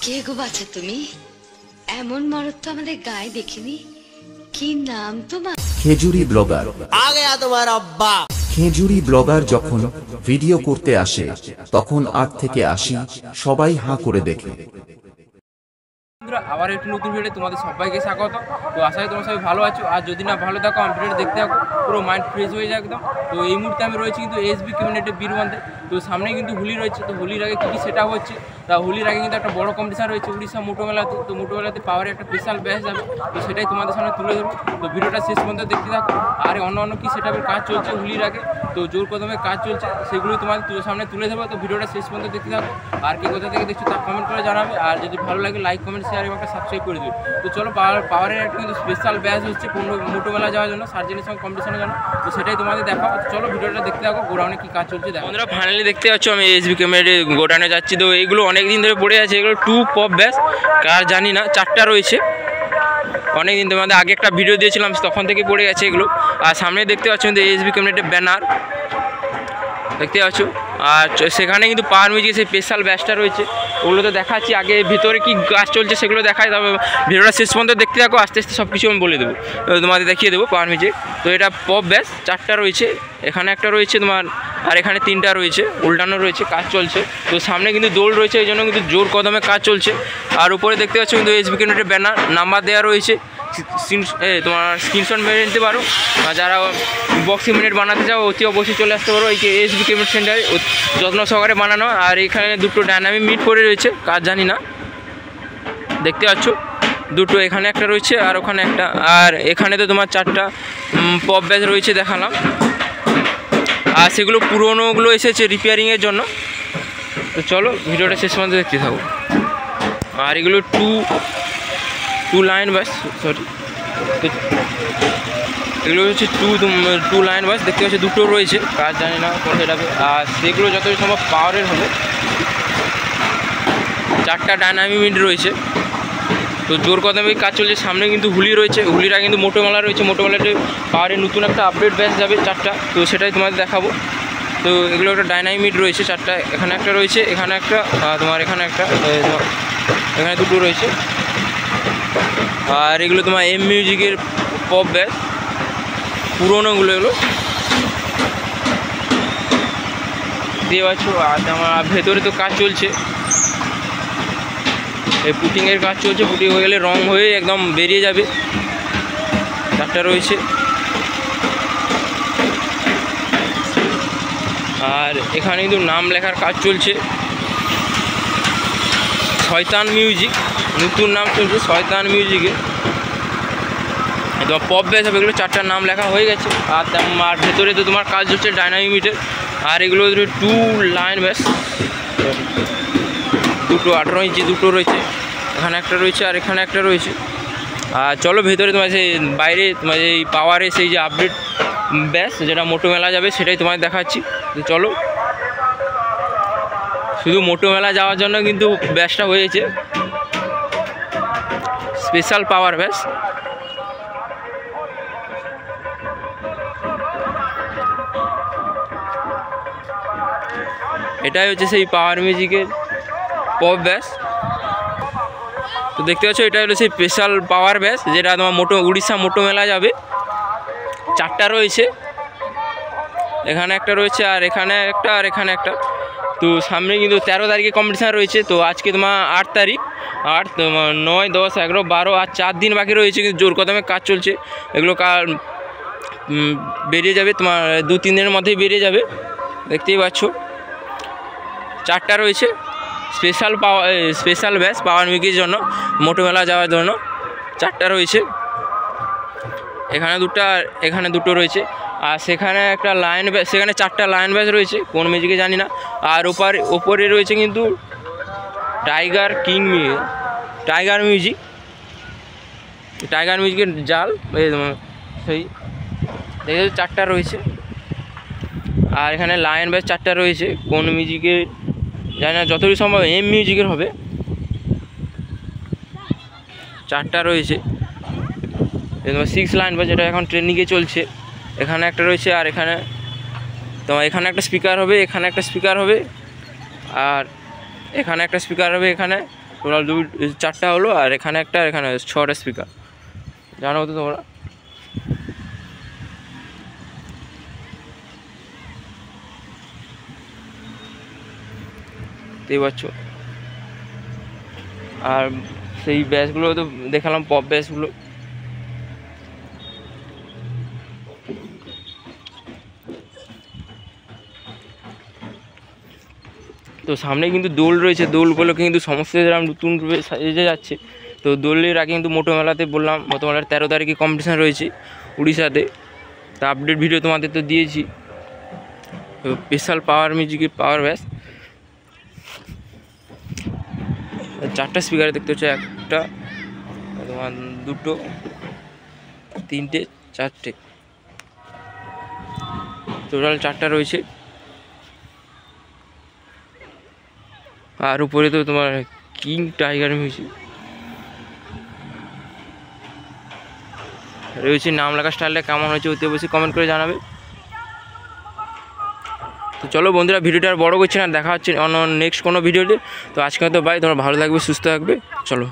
কে গো বাছা তুমি? এমন মরদ তো আমাদের গায়ে দেখিনি। কি নাম তোমার? খেজুরি ব্লগার। आ गया तुम्हारा अब्बा। খেজুরি ব্লগার যখন ভিডিও করতে আসে তখন 8 থেকে 80 সবাই হাঁ করে দেখে। আবার একটি নতুন ভিডিও তোমাদের সবাইকে স্বাগত। তো আশা করি তোমরা সবাই ভালো আছো, আর যদি না ভালো থাকো আমি ভিডিওটা দেখতে থাকো, পুরো মাইন্ড ফ্রেশ হয়ে যায় একদম। তো এই মুহূর্তে আমি রয়েছি কিন্তু এসবি কমিউনিটি বীরবন্ধে। তো সামনে কিন্তু হোলি রয়েছে, তো হোলির আগে কী কী সেটা হচ্ছে, তা হোলির আগে কিন্তু একটা বড় কম্পিটিশন রয়েছে উড়িষ্যা মোটোমেলাতে। তো মোটোমেলাতে পাওয়ারে একটা স্পেশাল ব্যাচ যাবে, তো সেটাই তোমাদের সামনে তুলে ধরবো। তো ভিডিওটা শেষ পর্যন্ত দেখতে থাকো। আর অন্য কী সেটাপের কাজ চলছে হোলির আগে, তো জোর কদমে কাজ চলছে, সেগুলো তোমাদের সামনে তুলে ধরবো। তো ভিডিওটা শেষ পর্যন্ত দেখতে থাকো। আর কে কোথা থেকে দেখছো তা কমেন্ট করে জানাবে, আর যদি ভালো লাগে লাইক কমেন্ট শেয়ার এবং একটা সাবস্ক্রাইব করে দিবে। তো চলো পাওয়ারের একটা কিন্তু স্পেশাল ব্যাচ হচ্ছে মোটোমেলা যাওয়ার জন্য, সার্জেনের সঙ্গে কম্পিটিশনের জন্য। তো সেটাই তোমাদের দেখাও। চলো ভিডিওটা দেখতে থাকো, গোডাউনে কী কাজ চলছে দেখো। বন্ধুরা ফাইনালি দেখতে পাচ্ছ আমি এসবি কমিউনিটি গোডাউনে যাচ্ছি। তো এইগুলো অনেক দিন ধরে পড়ে আছে, এগুলো 2 পপ ব্যাচ, কার জানি না, 4টা রয়েছে। অনেক দিন তোমাদের আগে একটা ভিডিও দিয়েছিলাম, তখন থেকে পড়ে গেছে এগুলো। আর সামনে দেখতে পাচ্ছ কিন্তু এসবি কমিউনিটির ব্যানার দেখতে পাচ্ছ। আর সেখানে কিন্তু পাওয়ার মিউজিক সেই স্পেশাল ব্যাচটা রয়েছে, ওগুলো তো দেখাচ্ছি। আগে ভিতরে কি কাজ চলছে সেগুলো দেখাই, তবে ভিডিওটা শেষ পর্যন্ত দেখতে থাকো, আস্তে আস্তে সব কিছু আমি বলে দেবো, তোমাদের দেখিয়ে দেবো পাওয়ার মিউজিক। তো এটা পপ ব্যাচ 4টা রয়েছে, এখানে একটা রয়েছে তোমার, আর এখানে 3টা রয়েছে, উল্টানো রয়েছে, কাজ চলছে। তো সামনে কিন্তু দোল রয়েছে, এই জন্য কিন্তু জোর কদমে কাজ চলছে। আর উপরে দেখতে পাচ্ছ কিন্তু এসবি কমিউনিটির ব্যানার, নাম্বার দেওয়া রয়েছে, তোমার স্ক্রিনশট মেরে নিতে পারো। আর যারা বক্সিং মিনিট বানাতে চাও অতি অবশ্যই চলে আসতে পারো এই এসবি কমিউনিটি সেন্টারে, যত্ন সহকারে বানানো। আর এখানে দুটো ডাইনামিক মিট পড়ে রয়েছে, কাজ জানি না, দেখতে পাচ্ছ দুটো, এখানে একটা রয়েছে আর ওখানে একটা। আর এখানে তো তোমার 4টা পপ ব্যাচ রয়েছে দেখালাম। আর সেগুলো পুরোনোগুলো এসেছে রিপেয়ারিংয়ের জন্য। তো চলো ভিডিওটা শেষ পর্যন্ত দেখতে থাকো। আর এগুলো টু লাইন বাস, সরি, এগুলো হচ্ছে টু লাইন বাস, দেখতে পাচ্ছি দুটো রয়েছে, কাজ জানি না কোন সেটাবে। আর সেগুলো যতই সম্ভব পাওয়ারের হবে। 4টা ডাইনামিক মিট রয়েছে, তো জোর কদমে কাজ চলছে। সামনে কিন্তু হুলি রয়েছে, হুলির আগে কিন্তু মোটোমেলা রয়েছে, মোটোমেলাতে পাওয়ারের নতুন একটা আপডেট ব্যাচ যাবে 4টা, তো সেটাই তোমাদের দেখাবো। তো এগুলো একটা ডাইনামিক মিট রয়েছে 4টা, এখানে একটা রয়েছে, এখানে একটা, তোমার এখানে একটা, এখানে দুটো রয়েছে। আর এগুলো তোমার এম মিউজিকের পপ ব্যাচ, পুরোনোগুলো এগুলো দিয়ে পাচ্ছ। আর আমার ভেতরে তো কাজ চলছে, এই পুটিংয়ের কাজ চলছে, পুটিং হয়ে গেলে রং হয়ে একদম বেরিয়ে যাবে। 4টা রয়েছে। আর এখানে কিন্তু নাম লেখার কাজ চলছে, শয়তান মিউজিক, নতুন নাম চলছে শয়তান মিউজিকে। তোমার পপ ব্যাচ হবে, এগুলো 4টার নাম লেখা হয়ে গেছে। আর ভেতরে তো তোমার কাজ হচ্ছে ডাইনামিক মিটের। আর এগুলো 2 লাইন ব্যাচ, দুটো 18 ইঞ্চি দুটো রয়েছে, এখানে একটা রয়েছে আর এখানে একটা রয়েছে। আর চলো ভেতরে তোমার সেই বাইরে তোমার এই পাওয়ারে সেই যে আপডেট ব্যাচ যেটা মোটোমেলা যাবে সেটাই তোমায় দেখাচ্ছি। তো চলো, শুধু মোটোমেলা যাওয়ার জন্য কিন্তু ব্যাচটা হয়েছে স্পেশাল পাওয়ার ব্যাচ। এটাই হচ্ছে সেই পাওয়ার মিউজিকের পপ ব্যাচ। তো দেখতে পাচ্ছ এটা হলো সেই স্পেশাল পাওয়ার ব্যাচ যেটা তোমার উড়িষ্যা মোটোমেলা যাবে। 4টা রয়েছে, এখানে একটা রয়েছে আর এখানে একটা আর এখানে একটা। তো সামনে কিন্তু 13 তারিখে কম্পিটিশান রয়েছে। তো আজকে তোমার 8 তারিখ, 8, 9, 10, 11, 12, আর 4 দিন বাকি রয়েছে, কিন্তু জোর কদমে কাজ চলছে। এগুলো বেরিয়ে যাবে তোমার 2-3 দিনের মধ্যেই বেরিয়ে যাবে, দেখতেই পাচ্ছ। 4টা রয়েছে স্পেশাল ব্যাচ পাওয়ার মিউজিকের জন্য, মোটোমেলা যাওয়ার জন্য 4টা রয়েছে, এখানে 2টা আর এখানে 2টো রয়েছে। আর সেখানে একটা লাইন ব্যাচ, সেখানে 4টা লাইন ব্যাচ রয়েছে, কোন মিউজিকে জানি না। আর ওপরে রয়েছে কিন্তু টাইগার মিউজিকের জাল, সেই দেখে 4টা রয়েছে। আর এখানে লাইন ব্যাচ 4টা রয়েছে, কোন মিউজিকের জানি না, যতটুকু সম্ভব এম মিউজিকের হবে। 4টা রয়েছে, তোমার 6 লাইন ব্যাচ, যেটা এখন ট্রেনিংয়ে চলছে। এখানে একটা রয়েছে আর এখানে তোমার এখানে একটা স্পিকার হবে, এখানে একটা স্পিকার হবে, আর এখানে একটা স্পিকার হবে এখানে। টোটাল 4টা হলো, আর এখানে একটা, আর এখানে 6টা স্পিকার, জানো তো তোমরা। দেখতে পাচ্ছ, আর সেই ব্যাসগুলো তো দেখালাম, পপ ব্যাসগুলো। তো সামনে কিন্তু দোল রয়েছে, দোলগুলো কিন্তু সমস্ত যেরকম নতুন রূপে সেজে যাচ্ছে। তো দোলের আগে কিন্তু মোটো মেলাতে বললাম, মোটো মেলার 13 তারিখে কম্পিটিশান রয়েছে উড়িষ্যাতে। তা আপডেট ভিডিও তোমাদের তো দিয়েছি। তো স্পেশাল পাওয়ার মিউজিকের পাওয়ার ব্যাস, 4টা স্পিকার দেখতে হচ্ছে, একটা তোমার 2টো 3টে 4টে, টোটাল 4টা রয়েছে। আর উপরে তো তোমার কিং টাইগার মিউজিক রয়েছে। নাম লেখা স্টাইলটা কেমন হয়েছে অতি অবশ্যই কমেন্ট করে জানাবে। তো চলো বন্ধুরা, ভিডিওটা আর বড় করছি না, দেখা হচ্ছে অন্য নেক্সট কোনো ভিডিওতে। তো আজকে তো বাই, তোমরা ভালো থাকবে, সুস্থ থাকবে, চলো।